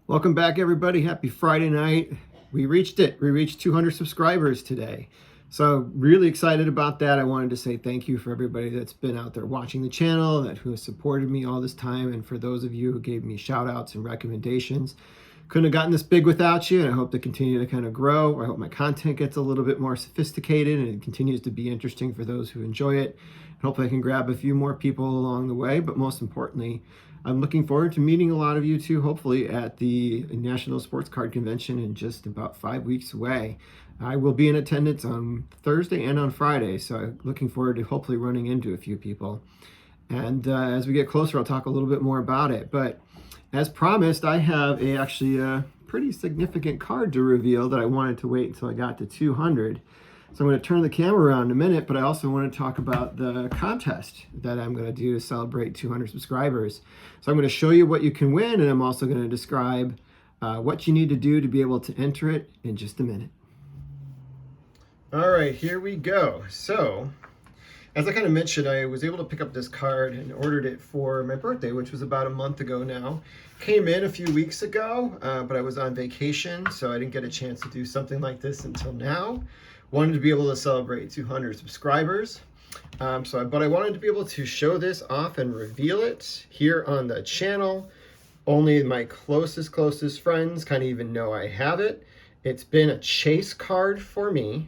Welcome back, everybody. Happy Friday night. We reached it. We reached 200 subscribers today. So really excited about that. I wanted to say thank you for everybody that's been out there watching the channel, who has supported me all this time, and for those of you who gave me shout outs and recommendations. Couldn't have gotten this big without you, and I hope to continue to kind of grow. I hope my content gets a little bit more sophisticated and it continues to be interesting for those who enjoy it. And hopefully I can grab a few more people along the way, but most importantly, I'm looking forward to meeting a lot of you too, hopefully at the National Sports Card Convention in just about 5 weeks away. I will be in attendance on Thursday and on Friday, so I'm looking forward to hopefully running into a few people. And as we get closer, I'll talk a little bit more about it. But as promised, I have actually a pretty significant card to reveal that I wanted to wait until I got to 200. So I'm going to turn the camera around in a minute, but I also want to talk about the contest that I'm going to do to celebrate 200 subscribers. So I'm going to show you what you can win, and I'm also going to describe what you need to do to be able to enter it in just a minute. All right, here we go. So as I kind of mentioned, I was able to pick up this card and ordered it for my birthday, which was about a month ago now. Came in a few weeks ago, but I was on vacation, so I didn't get a chance to do something like this until now. Wanted to be able to celebrate 200 subscribers. But I wanted to be able to show this off and reveal it here on the channel. Only my closest friends kind of even know I have it. It's been a chase card for me.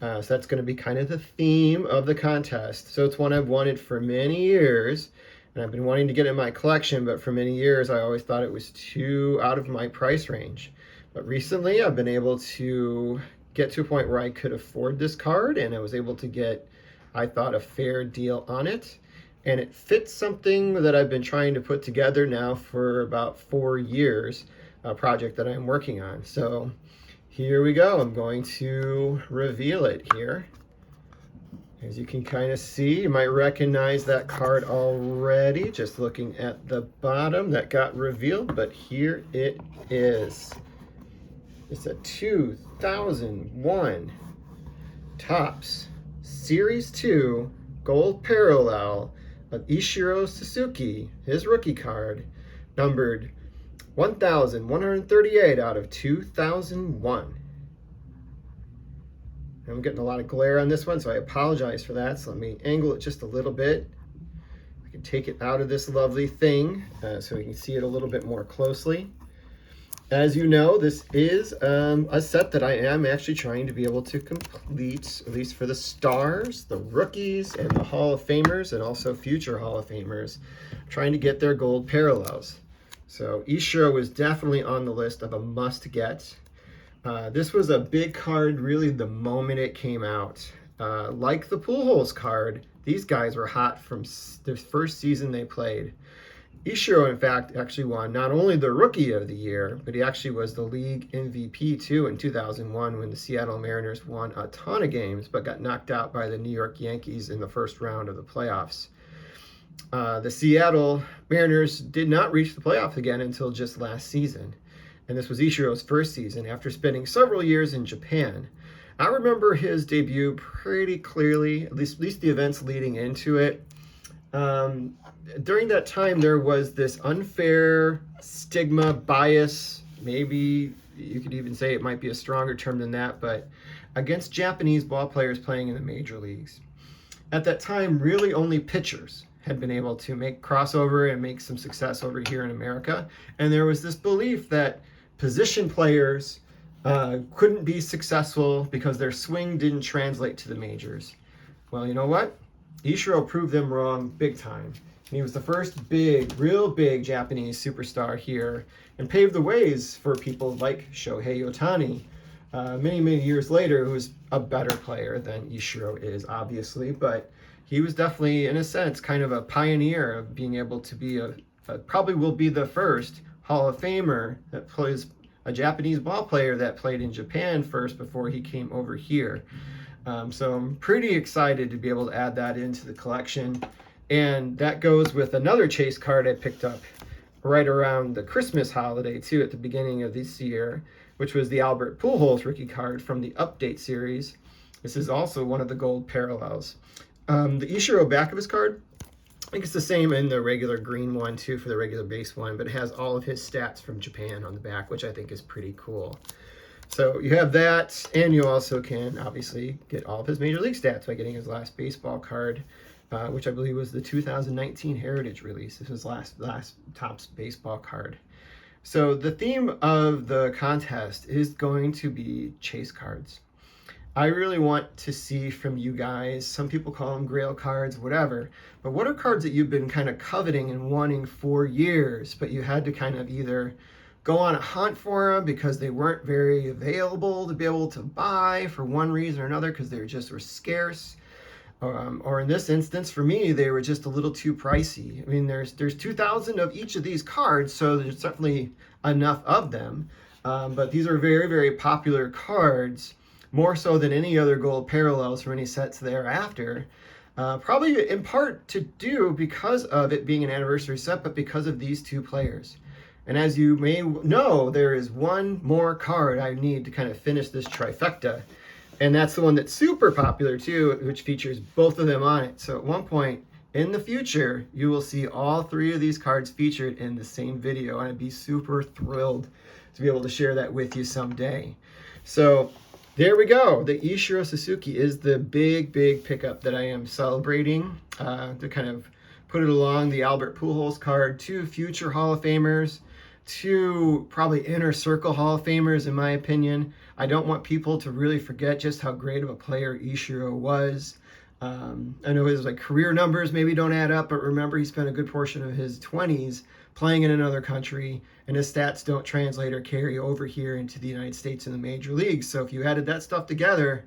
So that's going to be kind of the theme of the contest. So it's one I've wanted for many years, and I've been wanting to get in my collection, but for many years I always thought it was too out of my price range. But recently I've been able to get to a point where I could afford this card, and I was able to get, I thought, a fair deal on it. And it fits something that I've been trying to put together now for about 4 years, a project that I'm working on. So here we go. I'm going to reveal it here. As you can kind of see, you might recognize that card already, just looking at the bottom that got revealed, but here it is. It's a 2001 Topps Series 2 Gold Parallel of Ichiro Suzuki, his rookie card, numbered 1,138 out of 2001. I'm getting a lot of glare on this one, so I apologize for that. So let me angle it just a little bit. I can take it out of this lovely thing so we can see it a little bit more closely. As you know, this is a set that I am actually trying to be able to complete, at least for the stars, the rookies, and the Hall of Famers, and also future Hall of Famers, trying to get their gold parallels. So Ichiro was definitely on the list of a must-get. This was a big card really the moment it came out. Like the Pujols card, these guys were hot from the first season they played. Ichiro, in fact, actually won not only the Rookie of the Year, but he actually was the league MVP too in 2001 when the Seattle Mariners won a ton of games but got knocked out by the New York Yankees in the first round of the playoffs. The Seattle Mariners did not reach the playoffs again until just last season. And this was Ichiro's first season after spending several years in Japan. I remember his debut pretty clearly, at least the events leading into it. During that time, there was this unfair stigma, bias, maybe you could even say it might be a stronger term than that, but against Japanese ball players playing in the major leagues. At that time, really only pitchers had been able to make crossover and make some success over here in America. And there was this belief that position players couldn't be successful because their swing didn't translate to the majors. Well, you know what? Ichiro proved them wrong big time. And he was the first real big Japanese superstar here and paved the ways for people like Shohei Ohtani. Many years later, who was a better player than Ichiro is, obviously, but he was definitely, in a sense, kind of a pioneer of being able to be probably will be the first Hall of Famer that plays a Japanese ball player that played in Japan first before he came over here. So I'm pretty excited to be able to add that into the collection. And that goes with another chase card I picked up right around the Christmas holiday too, at the beginning of this year, which was the Albert Pujols rookie card from the Update series. This is also one of the gold parallels. The Ichiro back of his card think it's the same in the regular green one too, for the regular base one, but it has all of his stats from Japan on the back, which I think is pretty cool. So you have that, and you also can obviously get all of his Major League stats by getting his last baseball card, which I believe was the 2019 Heritage release. This was last Topps baseball card. So the theme of the contest is going to be chase cards. I really want to see from you guys, some people call them grail cards, whatever, but what are cards that you've been kind of coveting and wanting for years, but you had to kind of either go on a hunt for them because they weren't very available to be able to buy for one reason or another, because they were scarce, or in this instance for me, they were just a little too pricey. I mean, there's 2,000 of each of these cards, so there's definitely enough of them, but these are very, very popular cards, more so than any other gold parallels for any sets thereafter. Probably in part to do because of it being an anniversary set, but because of these two players. And as you may know, there is one more card I need to kind of finish this trifecta. And that's the one that's super popular too, which features both of them on it. So at one point in the future, you will see all three of these cards featured in the same video. And I'd be super thrilled to be able to share that with you someday. So there we go. The Ichiro Suzuki is the big pickup that I am celebrating, to kind of put it along the Albert Pujols card, 2 future Hall of Famers, 2 probably inner circle Hall of Famers in my opinion. I don't want people to really forget just how great of a player Ichiro was. I know his career numbers maybe don't add up, but remember he spent a good portion of his 20s playing in another country, and his stats don't translate or carry over here into the United States in the major leagues. So if you added that stuff together,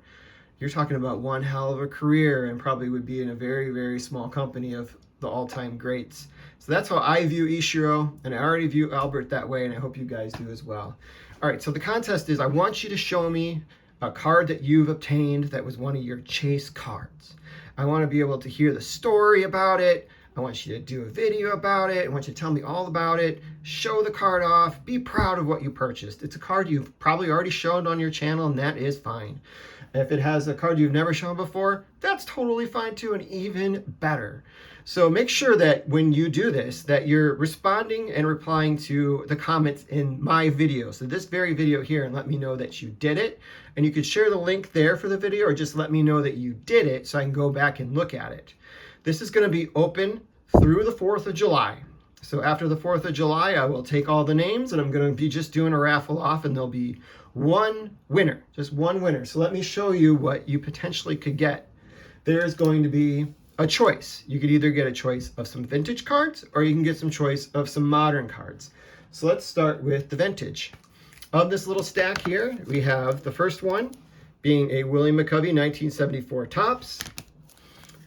you're talking about one hell of a career, and probably would be in a very, very small company of the all-time greats. So that's how I view Ichiro, and I already view Albert that way, and I hope you guys do as well. All right, so the contest is I want you to show me a card that you've obtained that was one of your chase cards. I want to be able to hear the story about it. I want you to do a video about it. I want you to tell me all about it. Show the card off. Be proud of what you purchased. It's a card you've probably already shown on your channel, and that is fine. If it has a card you've never shown before, that's totally fine too, and even better. So make sure that when you do this, that you're responding and replying to the comments in my video. So this very video here, and let me know that you did it. And you could share the link there for the video, or just let me know that you did it so I can go back and look at it. This is going to be open through the 4th of July. So after the 4th of July, I will take all the names, and I'm going to be just doing a raffle off, and there'll be one winner, just one winner. So let me show you what you potentially could get. There's going to be a choice. You could either get a choice of some vintage cards, or you can get some choice of some modern cards. So let's start with the vintage. Of this little stack here, we have the first one being a Willie McCovey 1974 Topps.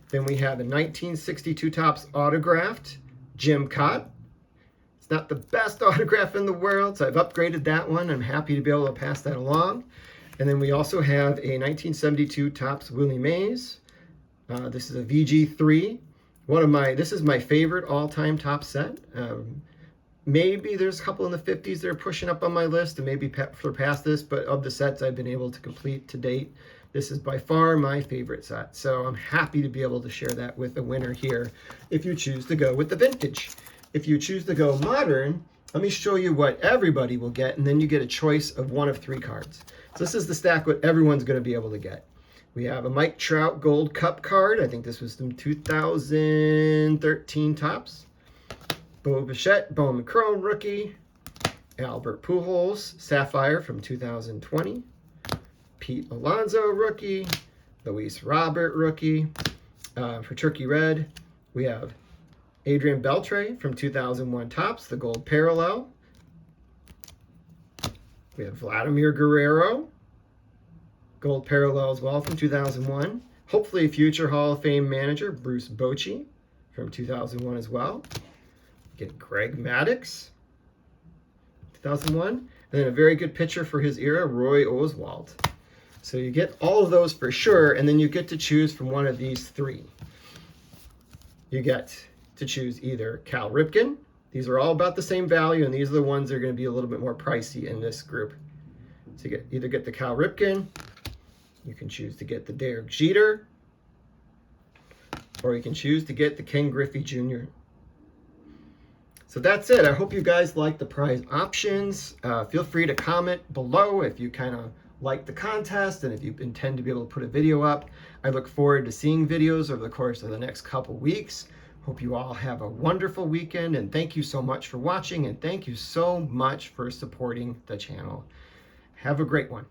Then we have a 1962 Topps autographed Jim Kaat. It's not the best autograph in the world, so I've upgraded that one. I'm happy to be able to pass that along. And then we also have a 1972 Topps Willie Mays. This is a VG3. This is my favorite all-time Topps set. Maybe there's a couple in the 50s that are pushing up on my list, and maybe surpass this, but of the sets I've been able to complete to date, this is by far my favorite set. So I'm happy to be able to share that with the winner here if you choose to go with the vintage. If you choose to go modern, let me show you what everybody will get, and then you get a choice of one of 3 cards. So this is the stack what everyone's going to be able to get. We have a Mike Trout Gold Cup card. I think this was from 2013 Topps. Bo Bichette, Bowman Chrome rookie. Albert Pujols Sapphire from 2020. Pete Alonso rookie. Luis Robert rookie. For Turkey Red, we have Adrian Beltre from 2001 Topps, the gold parallel. We have Vladimir Guerrero, gold parallel as well from 2001. Hopefully a future Hall of Fame manager, Bruce Bochy from 2001 as well. Get Greg Maddux, 2001. And then a very good pitcher for his era, Roy Oswalt. So you get all of those for sure, and then you get to choose from one of these 3. You get to choose either Cal Ripken. These are all about the same value, and these are the ones that are going to be a little bit more pricey in this group. So you either get the Cal Ripken, you can choose to get the Derek Jeter, or you can choose to get the Ken Griffey Jr. So that's it. I hope you guys like the prize options. Feel free to comment below if you kind of like the contest and if you intend to be able to put a video up. I look forward to seeing videos over the course of the next couple weeks. Hope you all have a wonderful weekend, and thank you so much for watching, and thank you so much for supporting the channel. Have a great one.